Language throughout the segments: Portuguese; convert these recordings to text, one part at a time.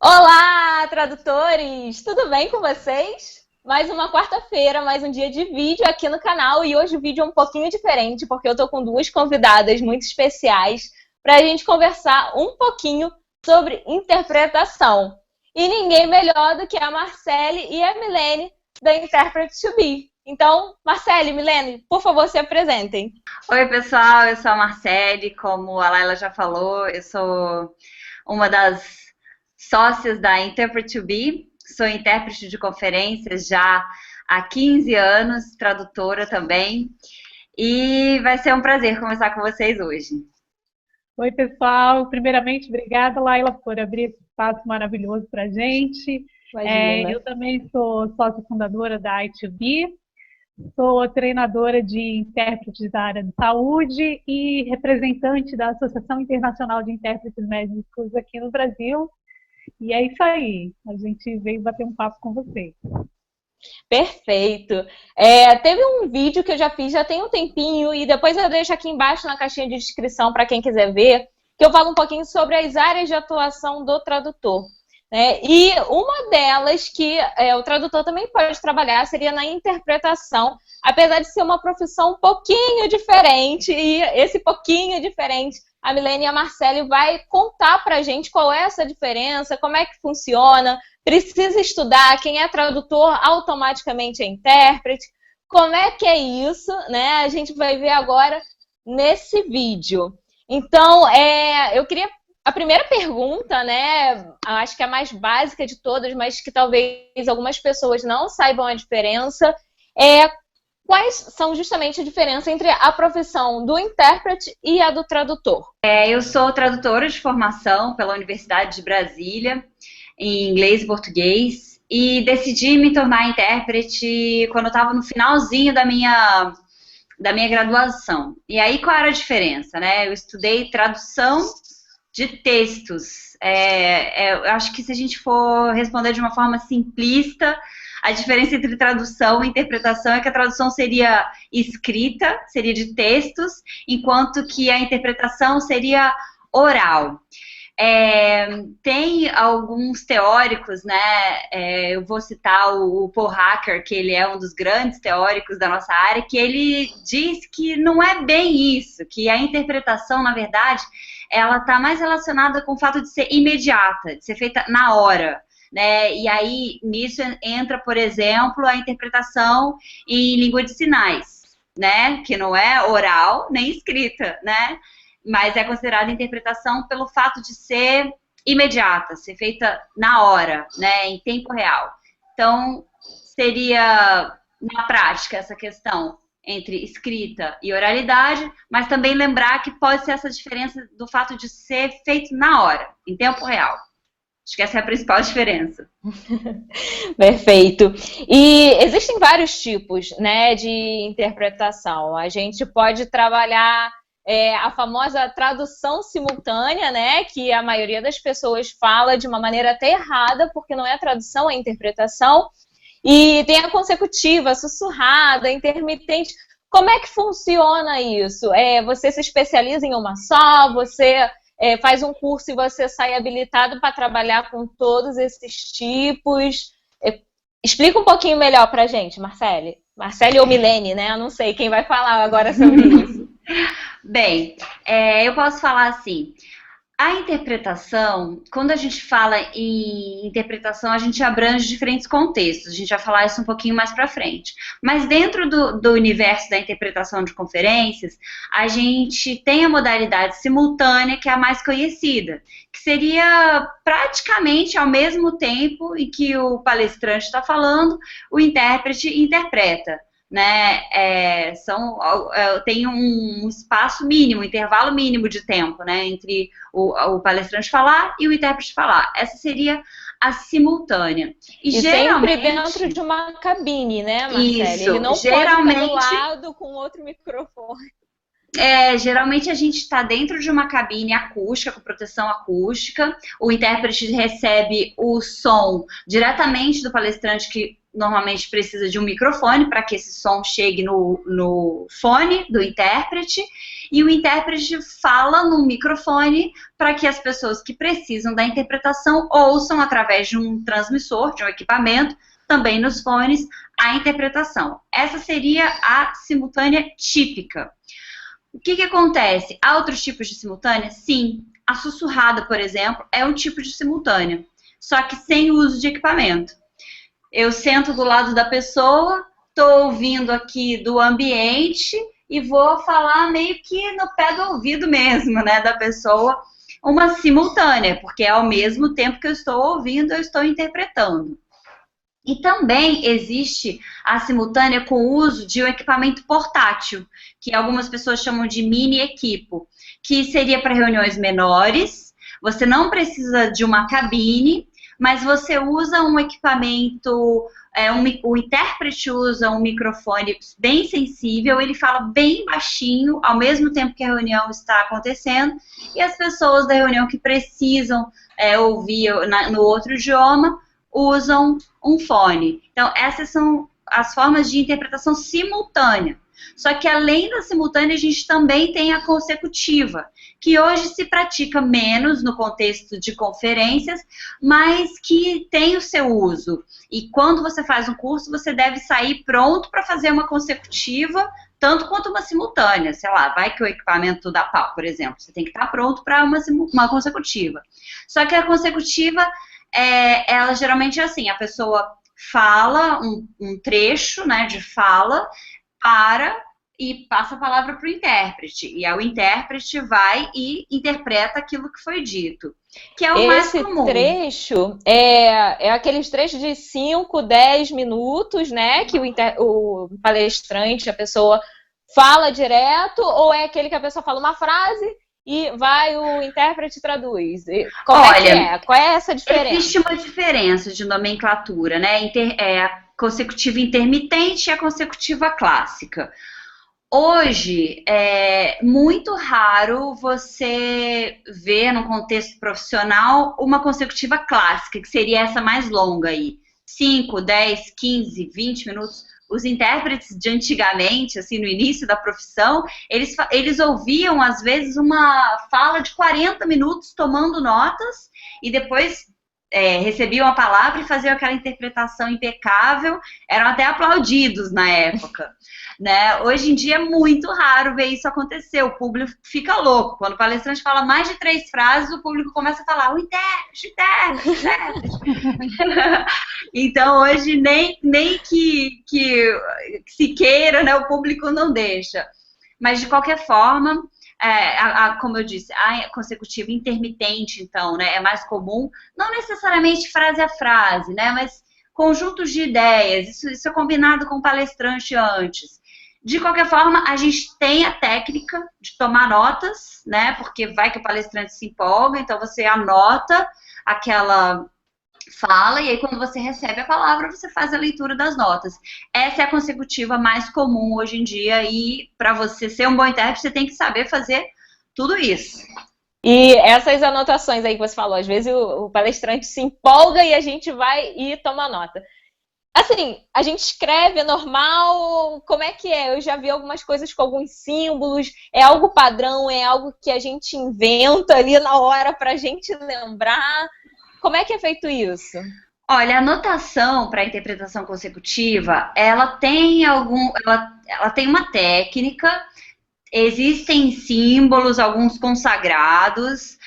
Olá, tradutores! Tudo bem com vocês? Mais uma quarta-feira, mais um dia de vídeo aqui no canal e hoje o vídeo é um pouquinho diferente porque eu tô com duas convidadas muito especiais para a gente conversar um pouquinho sobre interpretação. E ninguém melhor do que a Marcele e a Milene da Interpret to Be. Então, Marcele e Milene, por favor, se apresentem. Oi, pessoal, eu sou a Marcele, como a Laila já falou, eu sou uma das sócias da Interpret to Be, sou intérprete de conferências já há 15 anos, tradutora também, e vai ser um prazer conversar com vocês hoje. Oi, pessoal. Primeiramente, obrigada, Laila, por abrir esse espaço maravilhoso para a gente. Imagina. Eu também sou sócia fundadora da I2B, sou treinadora de intérpretes da área de saúde e representante da Associação Internacional de Intérpretes Médicos aqui no Brasil. E é isso aí, a gente veio bater um papo com vocês. Perfeito. Teve um vídeo que eu já fiz já tem um tempinho e depois eu deixo aqui embaixo na caixinha de descrição para quem quiser ver, que eu falo um pouquinho sobre as áreas de atuação do tradutor. Né? E uma delas que o tradutor também pode trabalhar seria na interpretação, apesar de ser uma profissão um pouquinho diferente, e esse pouquinho diferente, a Milene e a Marcele vai contar pra gente qual é essa diferença, como é que funciona, precisa estudar, quem é tradutor automaticamente é intérprete, como é que é isso, né? A gente vai ver agora nesse vídeo. Então, eu queria... A primeira pergunta, né, acho que é a mais básica de todas, mas que talvez algumas pessoas não saibam a diferença, quais são justamente a diferença entre a profissão do intérprete e a do tradutor? Eu sou tradutora de formação pela Universidade de Brasília, em inglês e português, e decidi me tornar intérprete quando eu estava no finalzinho da minha graduação. E aí, qual era a diferença, né? Eu estudei tradução de textos. Eu acho que se a gente for responder de uma forma simplista, a diferença entre tradução e interpretação é que a tradução seria escrita, seria de textos, enquanto que a interpretação seria oral. Tem alguns teóricos, né? Eu vou citar o Paul Hacker, que ele é um dos grandes teóricos da nossa área, que ele diz que não é bem isso, que a interpretação, na verdade, ela está mais relacionada com o fato de ser imediata, de ser feita na hora, né? E aí, nisso entra, por exemplo, a interpretação em língua de sinais, né? Que não é oral nem escrita, né? Mas é considerada interpretação pelo fato de ser imediata, ser feita na hora, né? Em tempo real. Então, seria, na prática, essa questão entre escrita e oralidade, mas também lembrar que pode ser essa diferença do fato de ser feito na hora, em tempo real. Acho que essa é a principal diferença. Perfeito. E existem vários tipos, né, de interpretação. A gente pode trabalhar a famosa tradução simultânea, né, que a maioria das pessoas fala de uma maneira até errada, porque não é tradução, é interpretação. E tem a consecutiva, sussurrada, intermitente. Como é que funciona isso? Você se especializa em uma só? Você faz um curso e você sai habilitado para trabalhar com todos esses tipos? Explica um pouquinho melhor para a gente, Marcele. Marcele ou Milene, né? Eu não sei quem vai falar agora sobre isso. Bem, eu posso falar assim... A interpretação, quando a gente fala em interpretação, a gente abrange diferentes contextos. A gente vai falar isso um pouquinho mais para frente. Mas dentro do universo da interpretação de conferências, a gente tem a modalidade simultânea, que é a mais conhecida, que seria praticamente ao mesmo tempo em que o palestrante está falando, o intérprete interpreta. Né, tem um espaço mínimo, um intervalo mínimo de tempo, né, entre o palestrante falar e o intérprete falar. Essa seria a simultânea. E geralmente, sempre dentro de uma cabine, né, Marcele? Isso, ele não geralmente, pode estar do lado com outro microfone. Geralmente a gente está dentro de uma cabine acústica, com proteção acústica. O intérprete recebe o som diretamente do palestrante que normalmente precisa de um microfone para que esse som chegue no fone do intérprete, e o intérprete fala no microfone para que as pessoas que precisam da interpretação ouçam através de um transmissor, de um equipamento, também nos fones, a interpretação. Essa seria a simultânea típica. O que acontece? Há outros tipos de simultânea? Sim. A sussurrada, por exemplo, é um tipo de simultânea, só que sem uso de equipamento. Eu sento do lado da pessoa, estou ouvindo aqui do ambiente e vou falar meio que no pé do ouvido mesmo, né, da pessoa, uma simultânea, porque ao mesmo tempo que eu estou ouvindo, eu estou interpretando. E também existe a simultânea com o uso de um equipamento portátil, que algumas pessoas chamam de mini equipo, que seria para reuniões menores. Você não precisa de uma cabine, mas você usa um equipamento, o intérprete usa um microfone bem sensível, ele fala bem baixinho, ao mesmo tempo que a reunião está acontecendo, e as pessoas da reunião que precisam ouvir no outro idioma, usam um fone. Então, essas são as formas de interpretação simultânea. Só que além da simultânea, a gente também tem a consecutiva, que hoje se pratica menos no contexto de conferências, mas que tem o seu uso. E quando você faz um curso, você deve sair pronto para fazer uma consecutiva, tanto quanto uma simultânea. Sei lá, vai que o equipamento dá pau, por exemplo. Você tem que estar pronto para uma consecutiva. Só que a consecutiva, ela geralmente é assim, a pessoa fala um trecho, né, de fala, e passa a palavra para o intérprete. E aí o intérprete vai e interpreta aquilo que foi dito. Que é o mais comum. Esse trecho é aqueles trechos de 5, 10 minutos, né? Que o palestrante, a pessoa fala direto, ou é aquele que a pessoa fala uma frase e o intérprete traduz? Olha, qual é essa diferença? Existe uma diferença de nomenclatura, né? A consecutiva intermitente e a consecutiva clássica. Hoje, é muito raro você ver, no contexto profissional, uma consecutiva clássica, que seria essa mais longa aí. 5, 10, 15, 20 minutos. Os intérpretes de antigamente, assim, no início da profissão, eles ouviam, às vezes, uma fala de 40 minutos tomando notas e depois recebiam a palavra e faziam aquela interpretação impecável, eram até aplaudidos na época. Né? Hoje em dia é muito raro ver isso acontecer, o público fica louco. Quando o palestrante fala mais de 3 frases, o público começa a falar o intérprete. Então hoje nem que se queira, né, o público não deixa. Mas de qualquer forma, como eu disse, a consecutiva intermitente, então, né, é mais comum, não necessariamente frase a frase, né, mas conjuntos de ideias, isso é combinado com o palestrante antes. De qualquer forma, a gente tem a técnica de tomar notas, né? Porque vai que o palestrante se empolga, então você anota aquela fala e aí quando você recebe a palavra, você faz a leitura das notas. Essa é a consecutiva mais comum hoje em dia e para você ser um bom intérprete, você tem que saber fazer tudo isso. E essas anotações aí que você falou, às vezes o palestrante se empolga e a gente vai e toma nota. Assim, a gente escreve, é normal, como é que é? Eu já vi algumas coisas com alguns símbolos, é algo padrão, é algo que a gente inventa ali na hora pra gente lembrar. Como é que é feito isso? Olha, a anotação para interpretação consecutiva, ela tem uma técnica, existem símbolos, alguns consagrados,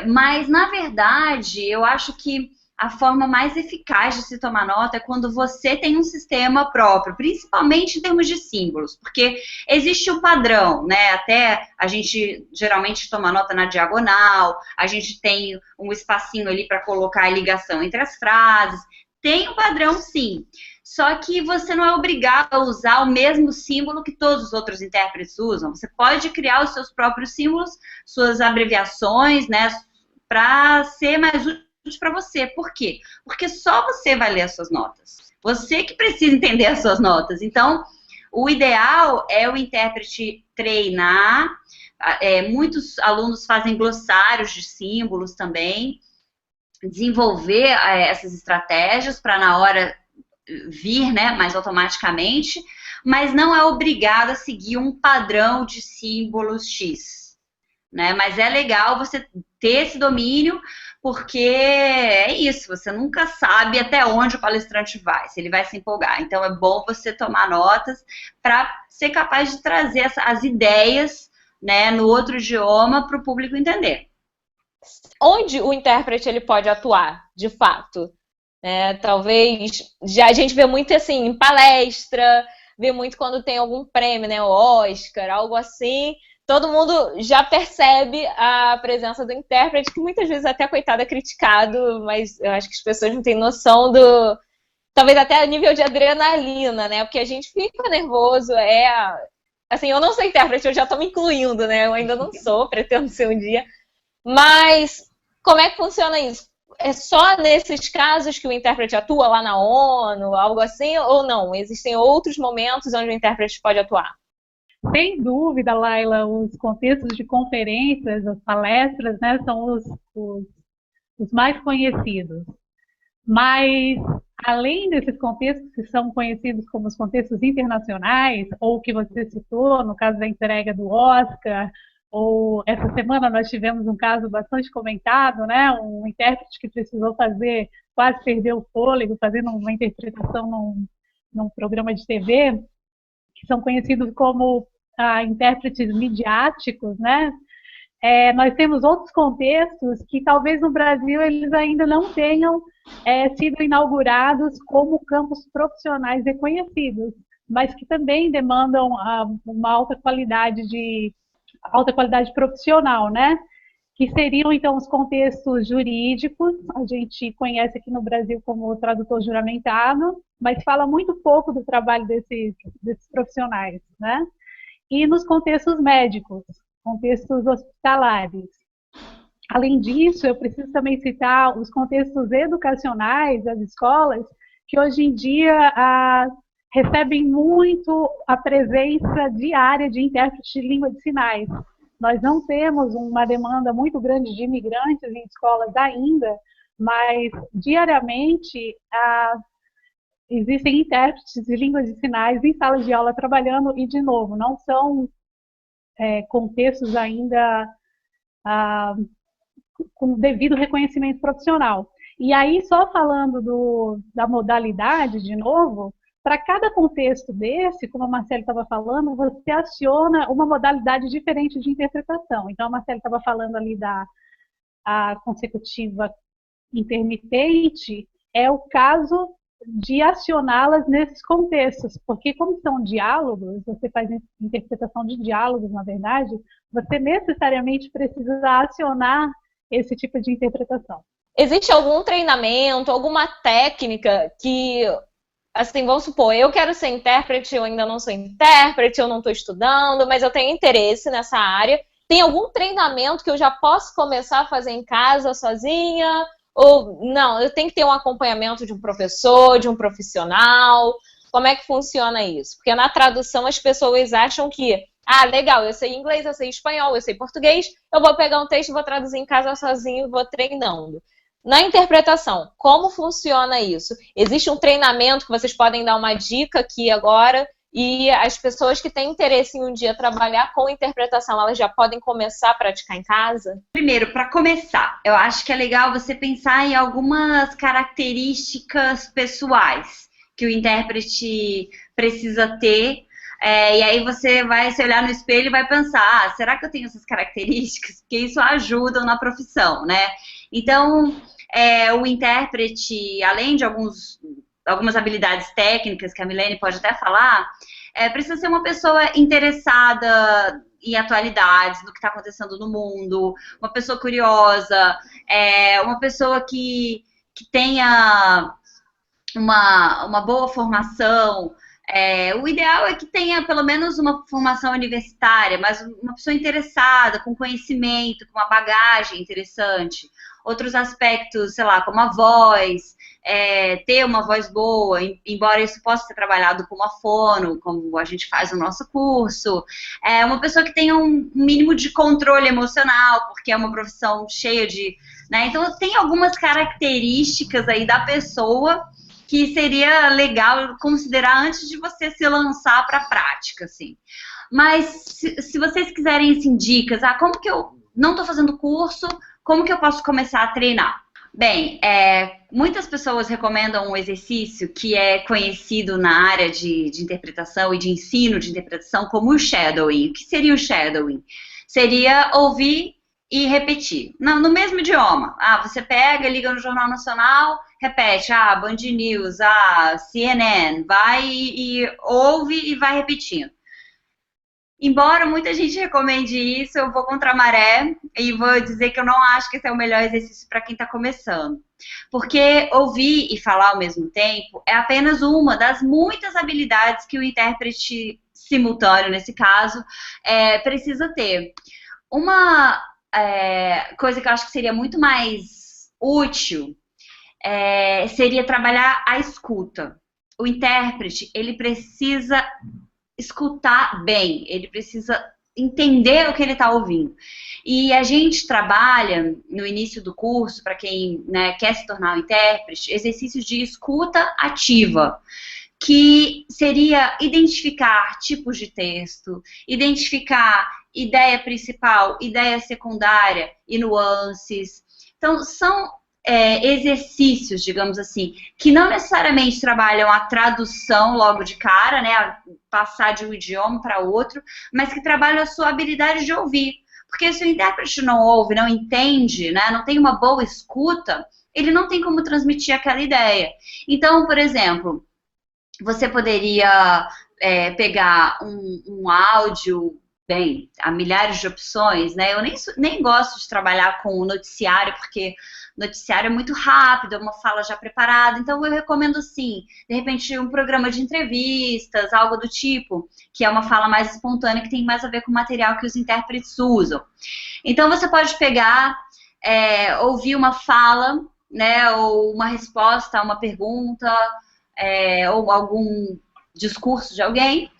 mas na verdade eu acho que a forma mais eficaz de se tomar nota é quando você tem um sistema próprio, principalmente em termos de símbolos, porque existe o padrão, né? Até a gente geralmente toma nota na diagonal, a gente tem um espacinho ali para colocar a ligação entre as frases, tem um padrão sim, só que você não é obrigado a usar o mesmo símbolo que todos os outros intérpretes usam, você pode criar os seus próprios símbolos, suas abreviações, né, para ser mais útil para você. Por quê? Porque só você vai ler as suas notas. Você que precisa entender as suas notas. Então, o ideal é o intérprete treinar. Muitos alunos fazem glossários de símbolos também. Desenvolver essas estratégias para na hora vir, né, mais automaticamente, mas não é obrigado a seguir um padrão de símbolos X, né? Mas é legal você ter esse domínio, porque é isso, você nunca sabe até onde o palestrante vai, se ele vai se empolgar. Então é bom você tomar notas para ser capaz de trazer as ideias, né, no outro idioma para o público entender. Onde o intérprete ele pode atuar, de fato? Talvez, já a gente vê muito assim, em palestra, vê muito quando tem algum prêmio, né, o Oscar, algo assim, todo mundo já percebe a presença do intérprete, que muitas vezes até, coitado, é criticado, mas eu acho que as pessoas não têm noção do... Talvez até a nível de adrenalina, né, porque a gente fica nervoso, assim, eu não sou intérprete, eu já tô me incluindo, né, eu ainda não sou, pretendo ser um dia, mas como é que funciona isso? É só nesses casos que o intérprete atua lá na ONU, algo assim, ou não? Existem outros momentos onde o intérprete pode atuar? Sem dúvida, Laila, os contextos de conferências, as palestras, né, são os mais conhecidos. Mas, além desses contextos que são conhecidos como os contextos internacionais, ou que você citou, no caso da entrega do Oscar, ou essa semana nós tivemos um caso bastante comentado, né? Um intérprete que precisou quase perdeu o fôlego, fazendo uma interpretação num programa de TV, que são conhecidos como intérpretes midiáticos, né? Nós temos outros contextos que talvez no Brasil eles ainda não tenham sido inaugurados como campos profissionais reconhecidos, mas que também demandam uma alta qualidade profissional, né? Que seriam, então, os contextos jurídicos, a gente conhece aqui no Brasil como tradutor juramentado, mas fala muito pouco do trabalho desses profissionais, né? E nos contextos médicos, contextos hospitalares. Além disso, eu preciso também citar os contextos educacionais, as escolas, que hoje em dia recebem muito a presença diária de intérpretes de língua de sinais. Nós não temos uma demanda muito grande de imigrantes em escolas ainda, mas diariamente existem intérpretes de línguas de sinais em salas de aula trabalhando, e, de novo, não são contextos ainda com devido reconhecimento profissional. E aí, só falando da modalidade, de novo, para cada contexto desse, como a Marcela estava falando, você aciona uma modalidade diferente de interpretação. Então, a Marcela estava falando ali a consecutiva intermitente, é o caso de acioná-las nesses contextos, porque como são diálogos, você faz interpretação de diálogos, na verdade, você necessariamente precisa acionar esse tipo de interpretação. Existe algum treinamento, alguma técnica que, assim, vamos supor, eu quero ser intérprete, eu ainda não sou intérprete, eu não estou estudando, mas eu tenho interesse nessa área. Tem algum treinamento que eu já posso começar a fazer em casa, sozinha? Ou não, eu tenho que ter um acompanhamento de um professor, de um profissional? Como é que funciona isso? Porque na tradução as pessoas acham que, legal, eu sei inglês, eu sei espanhol, eu sei português, eu vou pegar um texto, vou traduzir em casa sozinho e vou treinando. Na interpretação, como funciona isso? Existe um treinamento que vocês podem dar uma dica aqui agora, e as pessoas que têm interesse em um dia trabalhar com interpretação, elas já podem começar a praticar em casa? Primeiro, para começar, eu acho que é legal você pensar em algumas características pessoais que o intérprete precisa ter. E aí você vai se olhar no espelho e vai pensar, será que eu tenho essas características? Porque isso ajuda na profissão, né? Então, o intérprete, além de algumas habilidades técnicas que a Milene pode até falar, precisa ser uma pessoa interessada em atualidades, no que está acontecendo no mundo, uma pessoa curiosa, uma pessoa que tenha uma boa formação. O ideal é que tenha pelo menos uma formação universitária, mas uma pessoa interessada, com conhecimento, com uma bagagem interessante. Outros aspectos, sei lá, como a voz, ter uma voz boa, embora isso possa ser trabalhado com uma fono, como a gente faz no nosso curso. Uma pessoa que tenha um mínimo de controle emocional, porque é uma profissão cheia de... né? Então, tem algumas características aí da pessoa que seria legal considerar antes de você se lançar para a prática, assim. Mas se vocês quiserem, assim, dicas, como que eu não estou fazendo curso, como que eu posso começar a treinar? Bem, muitas pessoas recomendam um exercício que é conhecido na área de interpretação e de ensino de interpretação como o shadowing. O que seria o shadowing? Seria ouvir e repetir, no mesmo idioma. Você pega, liga no Jornal Nacional, repete, Band News, CNN, vai e ouve e vai repetindo. Embora muita gente recomende isso, eu vou contra a maré e vou dizer que eu não acho que esse é o melhor exercício para quem está começando. Porque ouvir e falar ao mesmo tempo é apenas uma das muitas habilidades que o intérprete simultâneo, nesse caso, precisa ter. Uma coisa que eu acho que seria muito mais útil seria trabalhar a escuta. O intérprete, ele precisa escutar bem, ele precisa entender o que ele está ouvindo. E a gente trabalha, no início do curso, para quem, né, quer se tornar um intérprete, exercícios de escuta ativa, que seria identificar tipos de texto, identificar ideia principal, ideia secundária e nuances. Então, são exercícios, digamos assim, que não necessariamente trabalham a tradução logo de cara, né, a passar de um idioma para outro, mas que trabalham a sua habilidade de ouvir. Porque se o intérprete não ouve, não entende, né, não tem uma boa escuta, ele não tem como transmitir aquela ideia. Então, por exemplo, você poderia pegar um áudio, bem, há milhares de opções, né? Eu nem gosto de trabalhar com o noticiário, porque noticiário é muito rápido, é uma fala já preparada, então eu recomendo, sim, de repente, um programa de entrevistas, algo do tipo, que é uma fala mais espontânea, que tem mais a ver com o material que os intérpretes usam. Então, você pode pegar, ouvir uma fala, né, ou uma resposta a uma pergunta, ou algum discurso de alguém,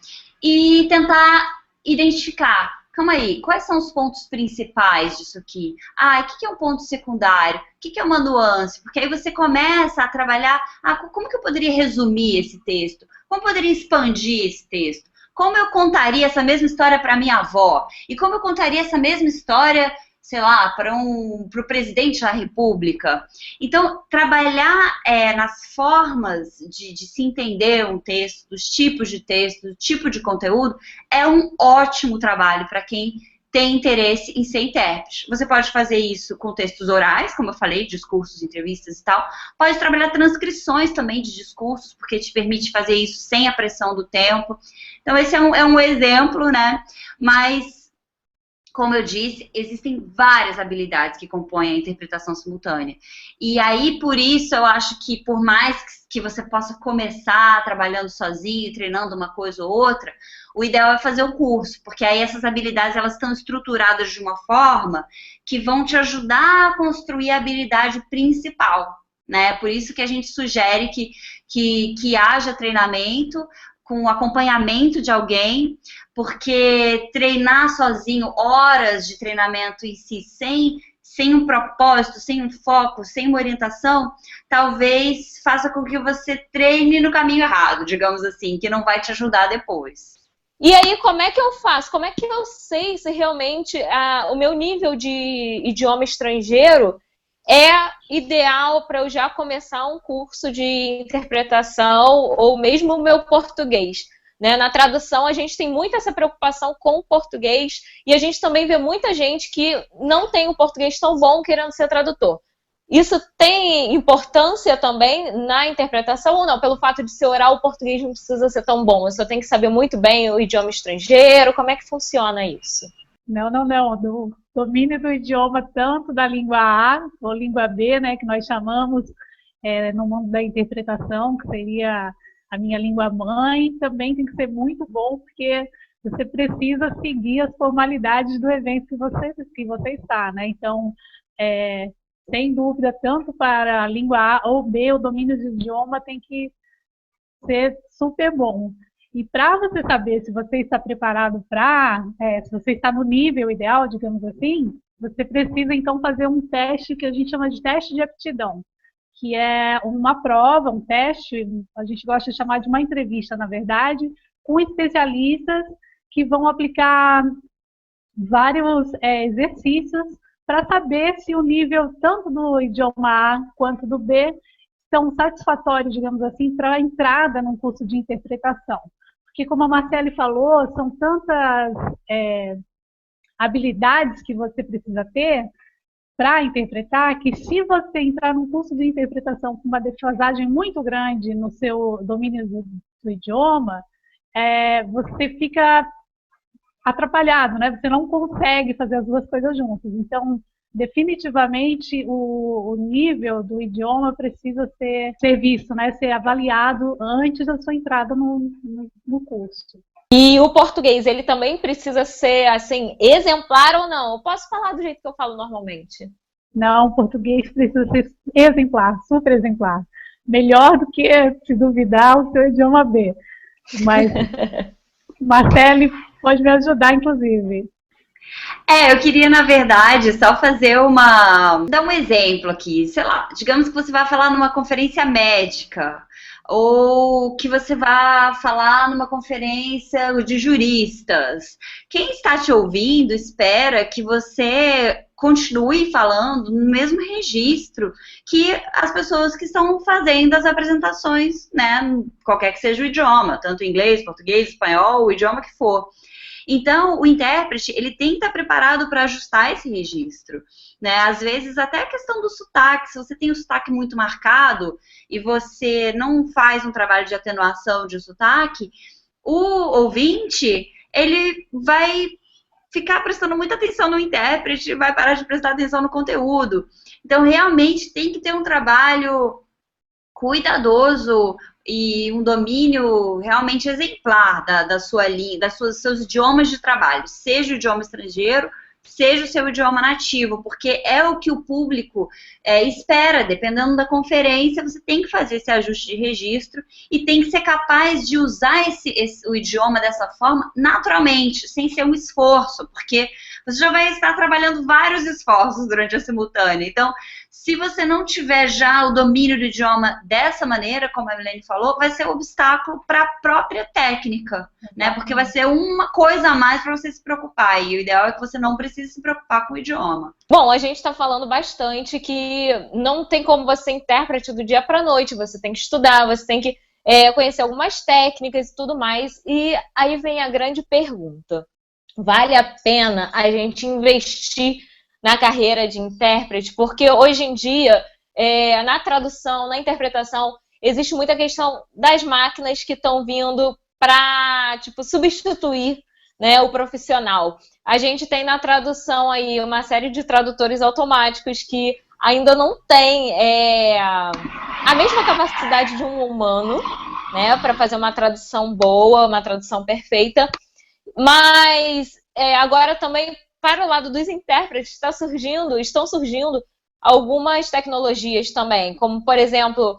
e tentar identificar, calma aí, quais são os pontos principais disso aqui? O que é um ponto secundário? O que é uma nuance? Porque aí você começa a trabalhar, como que eu poderia resumir esse texto? Como eu poderia expandir esse texto? Como eu contaria essa mesma história para minha avó? E como eu contaria essa mesma história, sei lá, para o presidente da República? Então, trabalhar nas formas de se entender um texto, dos tipos de texto, do tipo de conteúdo, é um ótimo trabalho para quem tem interesse em ser intérprete. Você pode fazer isso com textos orais, como eu falei, discursos, entrevistas e tal. Pode trabalhar transcrições também de discursos, porque te permite fazer isso sem a pressão do tempo. Então, esse é um exemplo, né? Mas, como eu disse, existem várias habilidades que compõem a interpretação simultânea. E aí, por isso, eu acho que por mais que você possa começar trabalhando sozinho, treinando uma coisa ou outra, o ideal é fazer o curso, porque aí essas habilidades elas estão estruturadas de uma forma que vão te ajudar a construir a habilidade principal, né? Por isso que a gente sugere que haja treinamento com acompanhamento de alguém, porque treinar sozinho, horas de treinamento em si, sem um propósito, sem um foco, sem uma orientação, talvez faça com que você treine no caminho errado, digamos assim, que não vai te ajudar depois. E aí, como é que eu faço? Como é que eu sei se realmente o meu nível de idioma estrangeiro é ideal para eu já começar um curso de interpretação ou mesmo o meu português? Né? Na tradução, a gente tem muito essa preocupação com o português e a gente também vê muita gente que não tem o português tão bom querendo ser tradutor. Isso tem importância também na interpretação ou não? Pelo fato de ser oral, o português não precisa ser tão bom. Eu só tenho que saber muito bem o idioma estrangeiro. Como é que funciona isso? Não. Do domínio do idioma, tanto da língua A ou língua B, né, que nós chamamos no mundo da interpretação, que seria a minha língua mãe, também tem que ser muito bom, porque você precisa seguir as formalidades do evento que você está, né? Então, sem dúvida, tanto para a língua A ou B, o domínio do idioma tem que ser super bom. E para você saber se você está preparado se você está no nível ideal, digamos assim, você precisa então fazer um teste que a gente chama de teste de aptidão, que é uma prova, um teste, a gente gosta de chamar de uma entrevista, na verdade, com especialistas que vão aplicar vários exercícios para saber se o nível tanto do idioma A quanto do B são satisfatórios, digamos assim, para a entrada num curso de interpretação. Porque, como a Marcele falou, são tantas habilidades que você precisa ter para interpretar, que se você entrar num curso de interpretação com uma defasagem muito grande no seu domínio do idioma, você fica atrapalhado, né? Você não consegue fazer as duas coisas juntas. Então, definitivamente, o nível do idioma precisa ser visto, né? Ser avaliado antes da sua entrada no curso. E o português, ele também precisa ser, assim, exemplar ou não? Eu posso falar do jeito que eu falo normalmente? Não, o português precisa ser exemplar, super exemplar. Melhor do que, se duvidar, o seu idioma B. Mas, Marcele pode me ajudar, inclusive. Eu queria, na verdade, só dar um exemplo aqui. Sei lá, digamos que você vai falar numa conferência médica, ou que você vai falar numa conferência de juristas. Quem está te ouvindo espera que você continue falando no mesmo registro que as pessoas que estão fazendo as apresentações, né? Qualquer que seja o idioma, tanto inglês, português, espanhol, o idioma que for. Então, o intérprete, ele tem que estar preparado para ajustar esse registro, né? Às vezes, até a questão do sotaque, se você tem o sotaque muito marcado e você não faz um trabalho de atenuação de sotaque, o ouvinte, ele vai ficar prestando muita atenção no intérprete, vai parar de prestar atenção no conteúdo. Então, realmente, tem que ter um trabalho cuidadoso e um domínio realmente exemplar da sua língua, seus idiomas de trabalho, seja o idioma estrangeiro, seja o seu idioma nativo, porque é o que o público espera, dependendo da conferência, você tem que fazer esse ajuste de registro e tem que ser capaz de usar o idioma dessa forma naturalmente, sem ser um esforço, porque você já vai estar trabalhando vários esforços durante a simultânea. Então, se você não tiver já o domínio do idioma dessa maneira, como a Milene falou, vai ser um obstáculo para a própria técnica, né? Porque vai ser uma coisa a mais para você se preocupar. E o ideal é que você não precise se preocupar com o idioma. Bom, a gente está falando bastante que não tem como você ser intérprete do dia para a noite. Você tem que estudar, você tem que conhecer algumas técnicas e tudo mais. E aí vem a grande pergunta. Vale a pena a gente investir na carreira de intérprete? Porque hoje em dia, na tradução, na interpretação, existe muita questão das máquinas que estão vindo para, tipo, substituir, né, o profissional. A gente tem na tradução aí uma série de tradutores automáticos que ainda não tem a mesma capacidade de um humano, né, para fazer uma tradução boa, uma tradução perfeita. Mas agora também, para o lado dos intérpretes, estão surgindo algumas tecnologias também, como, por exemplo,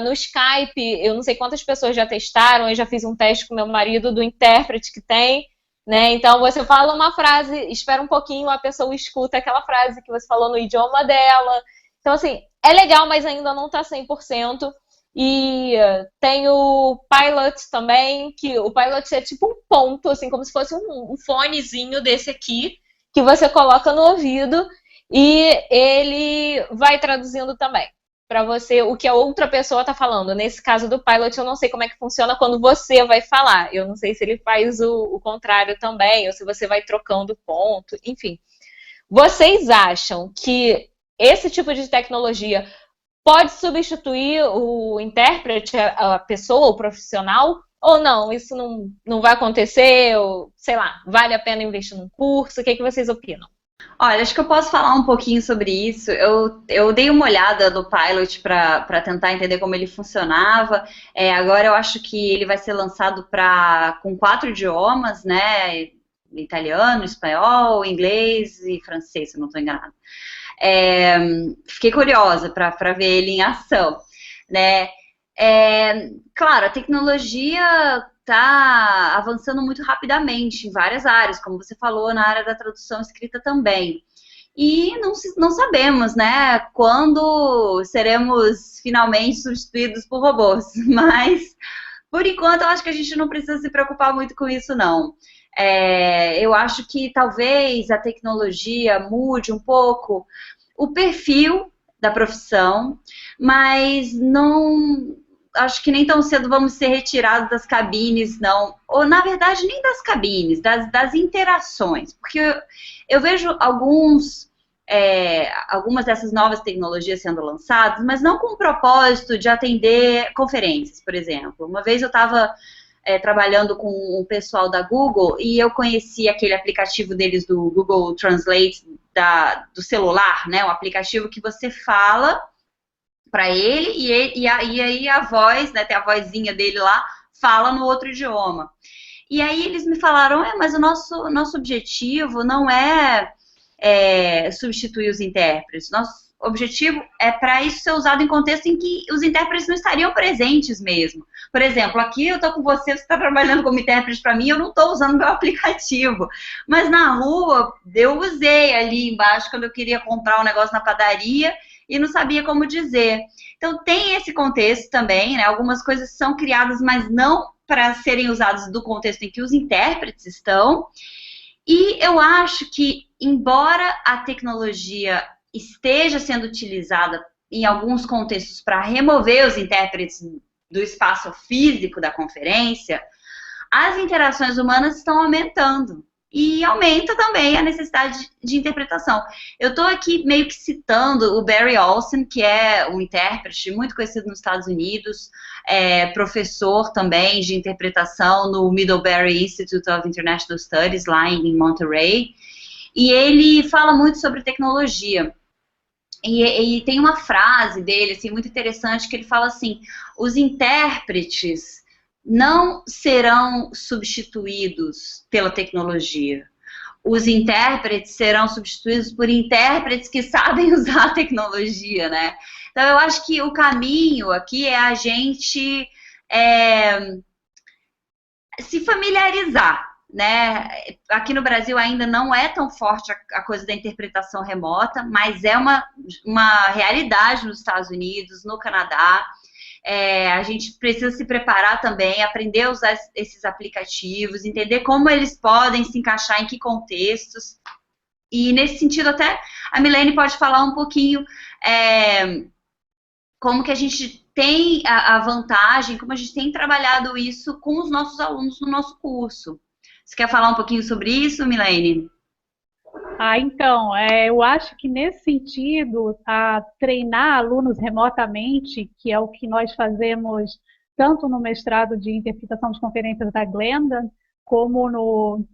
no Skype, eu não sei quantas pessoas já testaram, eu já fiz um teste com meu marido do intérprete que tem, né? Então, você fala uma frase, espera um pouquinho, a pessoa escuta aquela frase que você falou no idioma dela. Então, assim, é legal, mas ainda não está 100%. E tem o Pilot também, que o Pilot é tipo um ponto, assim, como se fosse um fonezinho desse aqui, que você coloca no ouvido e ele vai traduzindo também para você o que a outra pessoa está falando. Nesse caso do Pilot, eu não sei como é que funciona quando você vai falar. Eu não sei se ele faz o contrário também, ou se você vai trocando ponto, enfim. Vocês acham que esse tipo de tecnologia pode substituir o intérprete, a pessoa, o profissional? Ou não, isso não vai acontecer? Ou, sei lá, vale a pena investir num curso? O que vocês opinam? Olha, acho que eu posso falar um pouquinho sobre isso. Eu dei uma olhada no Pilot para tentar entender como ele funcionava. Agora eu acho que ele vai ser lançado com 4 idiomas, né? Italiano, espanhol, inglês e francês, se eu não estou enganada. Fiquei curiosa para ver ele em ação, né? Claro, a tecnologia está avançando muito rapidamente em várias áreas, como você falou, na área da tradução escrita também. e não sabemos, né, quando seremos finalmente substituídos por robôs, mas por enquanto eu acho que a gente não precisa se preocupar muito com isso, não. Eu acho que talvez a tecnologia mude um pouco o perfil da profissão, mas não acho que nem tão cedo vamos ser retirados das cabines, não. Ou, na verdade, nem das cabines, das interações. Porque eu vejo algumas dessas novas tecnologias sendo lançadas, mas não com o propósito de atender conferências, por exemplo. Uma vez eu estava trabalhando com o pessoal da Google e eu conheci aquele aplicativo deles do Google Translate do celular, né? Um aplicativo que você fala para ele e aí a voz, né? Tem a vozinha dele lá, fala no outro idioma. E aí eles me falaram, mas o nosso objetivo não é substituir os intérpretes. Nosso objetivo é para isso ser usado em contexto em que os intérpretes não estariam presentes mesmo. Por exemplo, aqui eu estou com você está trabalhando como intérprete para mim, eu não estou usando meu aplicativo. Mas na rua, eu usei ali embaixo quando eu queria comprar um negócio na padaria e não sabia como dizer. Então tem esse contexto também, né? Algumas coisas são criadas, mas não para serem usadas do contexto em que os intérpretes estão. E eu acho que, embora a tecnologia esteja sendo utilizada em alguns contextos para remover os intérpretes do espaço físico da conferência, as interações humanas estão aumentando. E aumenta também a necessidade de interpretação. Eu estou aqui meio que citando o Barry Olsen, que é um intérprete muito conhecido nos Estados Unidos, professor também de interpretação no Middlebury Institute of International Studies, lá em Monterey. E ele fala muito sobre tecnologia. E tem uma frase dele, assim, muito interessante, que ele fala assim, os intérpretes não serão substituídos pela tecnologia. Os intérpretes serão substituídos por intérpretes que sabem usar a tecnologia, né? Então, eu acho que o caminho aqui é a gente se familiarizar, né? Aqui no Brasil ainda não é tão forte a coisa da interpretação remota, mas é uma realidade nos Estados Unidos, no Canadá. A gente precisa se preparar também, aprender a usar esses aplicativos, entender como eles podem se encaixar em que contextos. E nesse sentido até a Milene pode falar um pouquinho como que a gente tem a vantagem, como a gente tem trabalhado isso com os nossos alunos no nosso curso. Você quer falar um pouquinho sobre isso, Milene? Então, eu acho que nesse sentido, treinar alunos remotamente, que é o que nós fazemos tanto no mestrado de interpretação de conferências da Glenda, como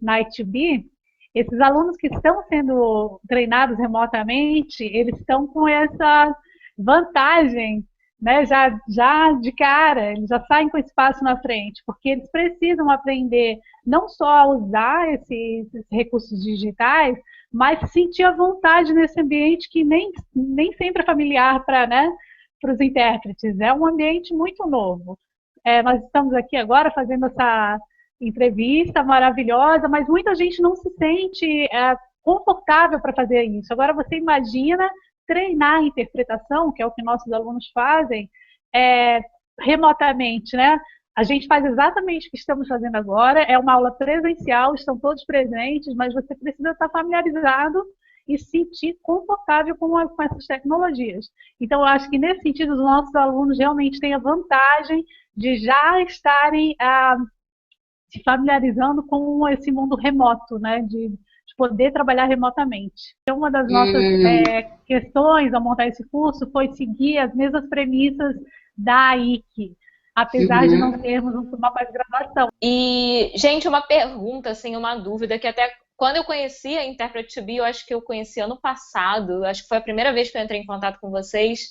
na ITB, esses alunos que estão sendo treinados remotamente, eles estão com essa vantagem, né, já de cara, eles já saem com esse passo na frente, porque eles precisam aprender não só a usar esses recursos digitais, mas sentir a vontade nesse ambiente que nem sempre é familiar para os intérpretes. É um ambiente muito novo. Nós estamos aqui agora fazendo essa entrevista maravilhosa, mas muita gente não se sente confortável para fazer isso. Agora você imagina treinar a interpretação, que é o que nossos alunos fazem, remotamente, né? A gente faz exatamente o que estamos fazendo agora, é uma aula presencial, estão todos presentes, mas você precisa estar familiarizado e se sentir confortável com essas tecnologias. Então, eu acho que nesse sentido, os nossos alunos realmente têm a vantagem de já estarem se familiarizando com esse mundo remoto, né? De poder trabalhar remotamente. Uma das nossas questões ao montar esse curso foi seguir as mesmas premissas da IC, apesar de não termos uma pós-graduação. E, gente, uma pergunta, assim, uma dúvida, que até quando eu conheci a Interpret2B, eu acho que eu conheci ano passado, acho que foi a primeira vez que eu entrei em contato com vocês,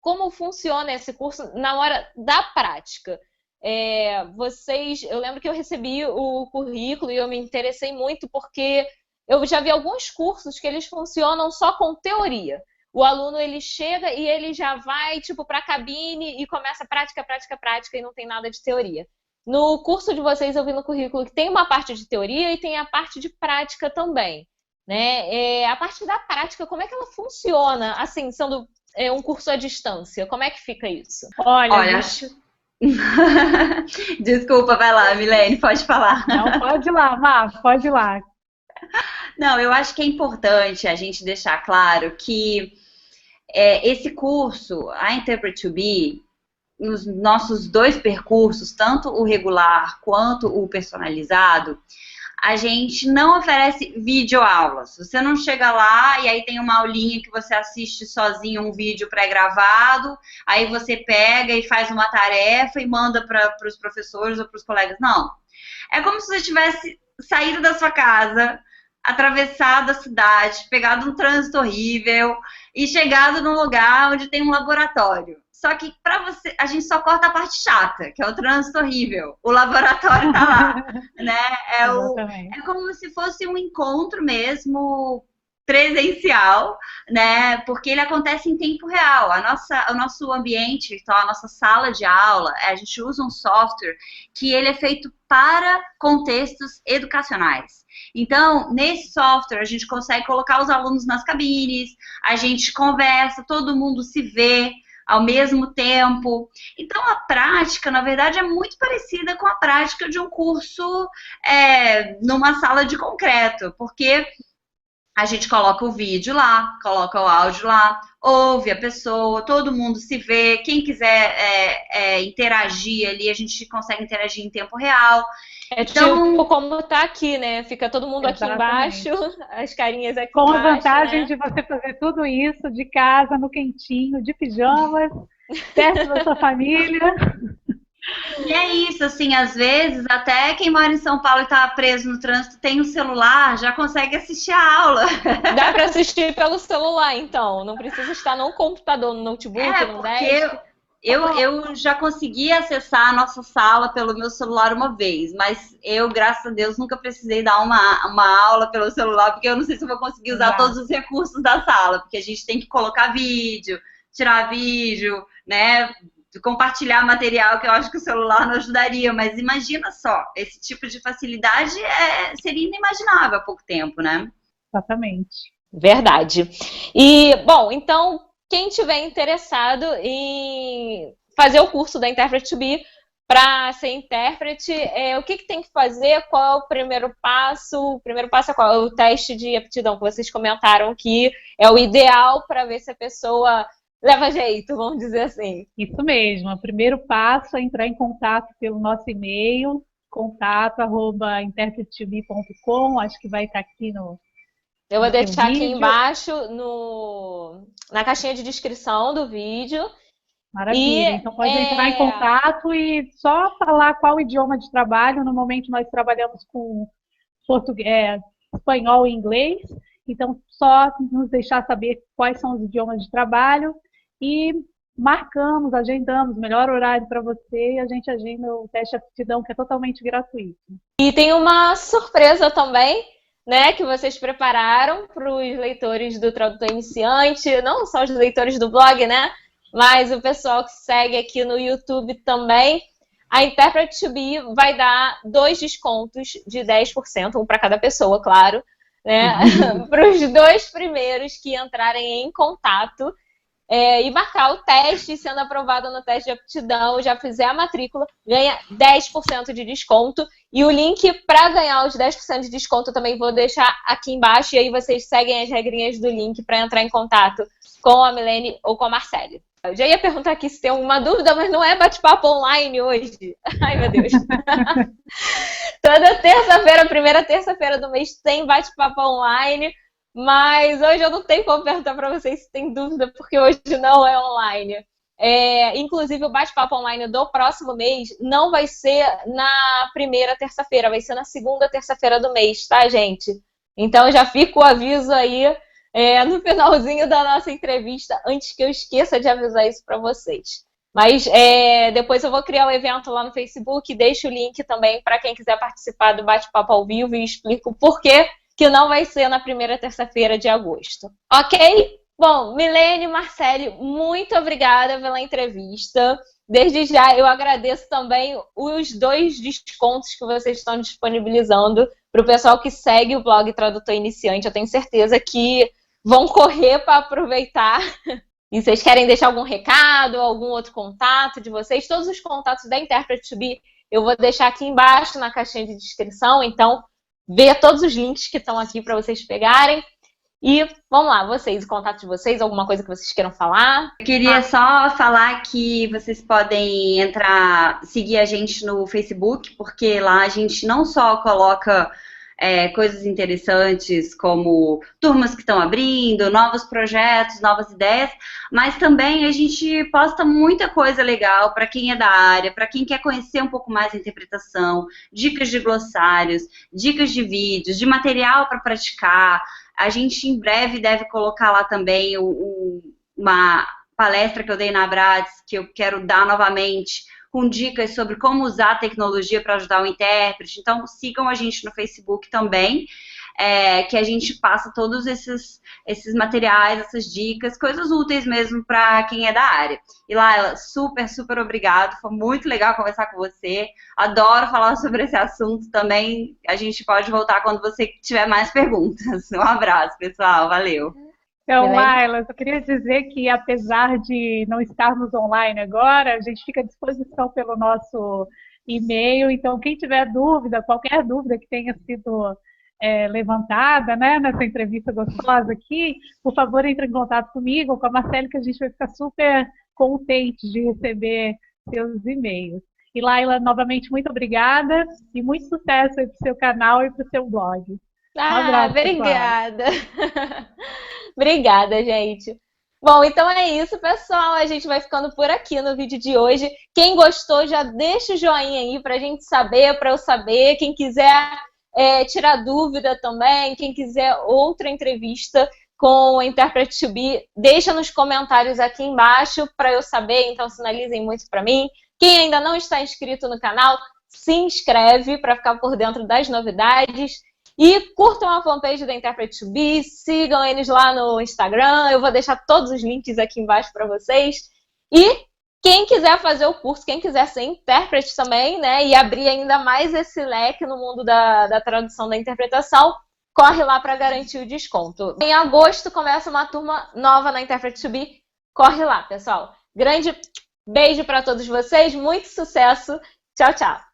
como funciona esse curso na hora da prática? Eu lembro que eu recebi o currículo e eu me interessei muito porque eu já vi alguns cursos que eles funcionam só com teoria. O aluno, ele chega e ele já vai, tipo, para a cabine e começa prática, prática, prática e não tem nada de teoria. No curso de vocês, eu vi no currículo que tem uma parte de teoria e tem a parte de prática também. né? A parte da prática, como é que ela funciona? Assim, sendo um curso à distância, como é que fica isso? Olha, acho... Desculpa, vai lá, Milene, pode falar. Não, pode ir lá, Mar, pode ir lá. Não, eu acho que é importante a gente deixar claro que esse curso, a Interpret to Be, nos nossos 2 percursos, tanto o regular quanto o personalizado, a gente não oferece videoaulas. Você não chega lá e aí tem uma aulinha que você assiste sozinho, um vídeo pré-gravado, aí você pega e faz uma tarefa e manda para os professores ou para os colegas. Não. É como se você tivesse saído da sua casa, atravessado a cidade, pegado um trânsito horrível e chegado num lugar onde tem um laboratório. Só que para você, a gente só corta a parte chata, que é o trânsito horrível. O laboratório tá lá, né? É como se fosse um encontro mesmo presencial, né? Porque ele acontece em tempo real. O nosso ambiente, então a nossa sala de aula, a gente usa um software que ele é feito para contextos educacionais. Então, nesse software, a gente consegue colocar os alunos nas cabines, a gente conversa, todo mundo se vê ao mesmo tempo. Então, a prática, na verdade, é muito parecida com a prática de um curso numa sala de concreto, porque a gente coloca o vídeo lá, coloca o áudio lá, ouve a pessoa, todo mundo se vê. Quem quiser interagir ali, a gente consegue interagir em tempo real. Então, tipo como tá aqui, né? Fica todo mundo Exatamente. aqui embaixo, as carinhas aqui com embaixo, a vantagem, né? de você fazer tudo isso de casa, no quentinho, de pijamas, perto da sua família. E é isso, assim, às vezes, até quem mora em São Paulo e tá preso no trânsito tem um celular, já consegue assistir a aula. Dá para assistir pelo celular, então. Não precisa estar no computador, no notebook, no desktop. Eu já consegui acessar a nossa sala pelo meu celular uma vez, mas eu, graças a Deus, nunca precisei dar uma aula pelo celular, porque eu não sei se eu vou conseguir usar todos os recursos da sala, porque a gente tem que colocar vídeo, tirar vídeo, né? Compartilhar material, que eu acho que o celular não ajudaria, mas imagina só, esse tipo de facilidade seria inimaginável há pouco tempo, né? Exatamente. Verdade. E, bom, então, quem tiver interessado em fazer o curso da Interpret to Be para ser intérprete, o que tem que fazer? Qual é o primeiro passo? O primeiro passo é qual? É o teste de aptidão que vocês comentaram que é o ideal para ver se a pessoa leva jeito, vamos dizer assim. Isso mesmo. O primeiro passo é entrar em contato pelo nosso e-mail, contato@interprettobe.com. Acho que vai estar aqui no... Eu vou deixar aqui embaixo na caixinha de descrição do vídeo. Maravilha. Então pode entrar em contato e só falar qual idioma de trabalho. No momento nós trabalhamos com português, espanhol e inglês. Então só nos deixar saber quais são os idiomas de trabalho e marcamos, agendamos o melhor horário para você e a gente agenda o teste de aptidão, que é totalmente gratuito. E tem uma surpresa também, né, que vocês prepararam para os leitores do Tradutor Iniciante, não só os leitores do blog, né, mas o pessoal que segue aqui no YouTube também. A Interpret to Be vai dar 2 descontos de 10%, um para cada pessoa, claro, né, para os 2 primeiros que entrarem em contato e marcar o teste, sendo aprovado no teste de aptidão, já fizer a matrícula, ganha 10% de desconto. E o link para ganhar os 10% de desconto eu também vou deixar aqui embaixo. E aí vocês seguem as regrinhas do link para entrar em contato com a Milene ou com a Marcele. Eu já ia perguntar aqui se tem alguma dúvida, mas não é bate-papo online hoje. Ai, meu Deus. Toda terça-feira, primeira terça-feira do mês, tem bate-papo online. Mas hoje eu não tenho como perguntar para vocês se tem dúvida, porque hoje não é online. Inclusive, o bate-papo online do próximo mês não vai ser na primeira terça-feira, vai ser na segunda terça-feira do mês, tá, gente? Então, já fica o aviso aí no finalzinho da nossa entrevista, antes que eu esqueça de avisar isso para vocês. Mas depois eu vou criar o evento lá no Facebook, deixo o link também para quem quiser participar do bate-papo ao vivo e explico o porquê que não vai ser na primeira terça-feira de agosto. Ok? Bom, Milene e Marcele, muito obrigada pela entrevista. desde já eu agradeço também os 2 descontos que vocês estão disponibilizando para o pessoal que segue o blog Tradutor Iniciante. Eu tenho certeza que vão correr para aproveitar. E vocês querem deixar algum recado, algum outro contato de vocês? Todos os contatos da Interpret2Be eu vou deixar aqui embaixo na caixinha de descrição. Então, vê todos os links que estão aqui para vocês pegarem. E vamos lá, vocês, o contato de vocês, alguma coisa que vocês queiram falar? Eu queria só falar que vocês podem seguir a gente no Facebook, porque lá a gente não só coloca coisas interessantes como turmas que estão abrindo, novos projetos, novas ideias, mas também a gente posta muita coisa legal para quem é da área, para quem quer conhecer um pouco mais a interpretação, dicas de glossários, dicas de vídeos, de material para praticar. A gente em breve deve colocar lá também uma palestra que eu dei na Abrades, que eu quero dar novamente, com dicas sobre como usar a tecnologia para ajudar o intérprete. Então, sigam a gente no Facebook também, que a gente passa todos esses materiais, essas dicas, coisas úteis mesmo para quem é da área. E Laila, super, super obrigado. Foi muito legal conversar com você. Adoro falar sobre esse assunto também. A gente pode voltar quando você tiver mais perguntas. Um abraço, pessoal. Valeu. Então, Laila, eu só queria dizer que, apesar de não estarmos online agora, a gente fica à disposição pelo nosso e-mail. Então, quem tiver dúvida, qualquer dúvida que tenha sido levantada, né, nessa entrevista gostosa aqui, por favor, entre em contato comigo ou com a Marcele, que a gente vai ficar super contente de receber seus e-mails. E, Laila, novamente, muito obrigada e muito sucesso aí para o seu canal e para o seu blog. Um abraço, obrigada. Obrigada, gente. Bom, então é isso, pessoal. A gente vai ficando por aqui no vídeo de hoje. Quem gostou, já deixa o joinha aí pra gente saber, pra eu saber. Quem quiser tirar dúvida também, quem quiser outra entrevista com o Interpret2Be, deixa nos comentários aqui embaixo pra eu saber, então sinalizem muito pra mim. Quem ainda não está inscrito no canal, se inscreve pra ficar por dentro das novidades. E curtam a fanpage da Interpret2Be, sigam eles lá no Instagram, eu vou deixar todos os links aqui embaixo para vocês. E quem quiser fazer o curso, quem quiser ser intérprete também, né, e abrir ainda mais esse leque no mundo da tradução da interpretação, corre lá para garantir o desconto. Em agosto começa uma turma nova na Interpret2Be, corre lá, pessoal. Grande beijo para todos vocês, muito sucesso, tchau, tchau!